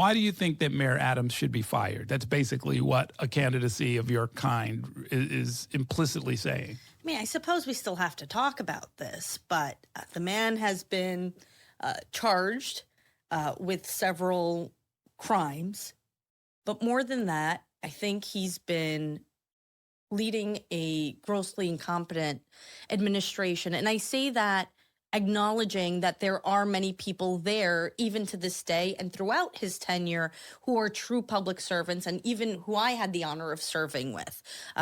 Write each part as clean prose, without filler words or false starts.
Why do you think that Mayor Adams should be fired? That's basically what a candidacy of your kind is implicitly saying. I mean, I suppose we still have to talk about this, but the man has been charged with several crimes. But more than that, I think he's been leading a grossly incompetent administration. And I say that acknowledging that there are many people there, even to this day and throughout his tenure, who are true public servants and even who I had the honor of serving with.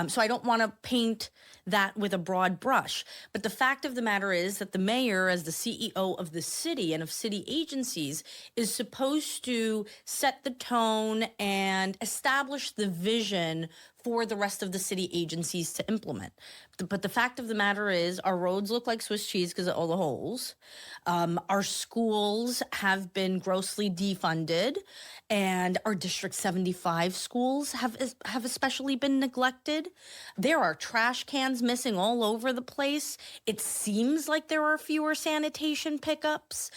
So I don't want to paint that with a broad brush. But the fact of the matter is that the mayor, as the CEO of the city and of city agencies, is supposed to set the tone and establish the vision for the rest of the city agencies to implement. But the fact of the matter is our roads look like Swiss cheese because of all the holes. Our schools have been grossly defunded, and our District 75 schools have especially been neglected. There are trash cans missing all over the place. It seems like there are fewer sanitation pickups.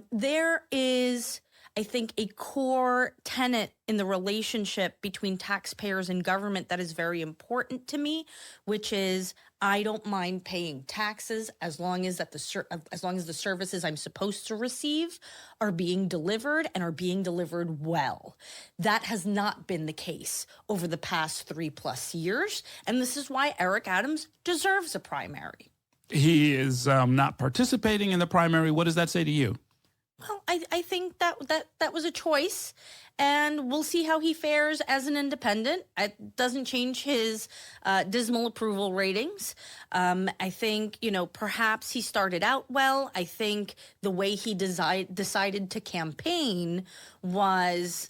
There is, I think, a core tenet in the relationship between taxpayers and government that is very important to me, which is I don't mind paying taxes as long as the services I'm supposed to receive are being delivered and are being delivered well. That has not been the case over the past 3+ years, and this is why Eric Adams deserves a primary. He is not participating in the primary. What does that say to you? Well, I think that was a choice, and we'll see how he fares as an independent. It doesn't change his dismal approval ratings. I think, perhaps he started out well. I think the way he decided to campaign was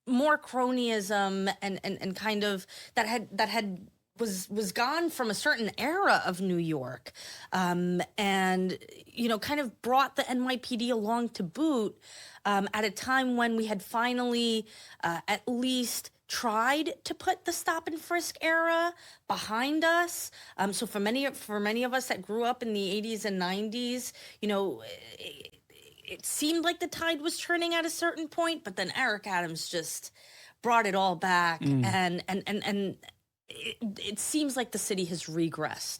more cronyism and kind of that was gone from a certain era of New York, and kind of brought the NYPD along to boot at a time when we had finally at least tried to put the stop and frisk era behind us. So for many of us that grew up in the 80s and 90s, it seemed like the tide was turning at a certain point, but then Eric Adams just brought it all back, and it seems like the city has regressed.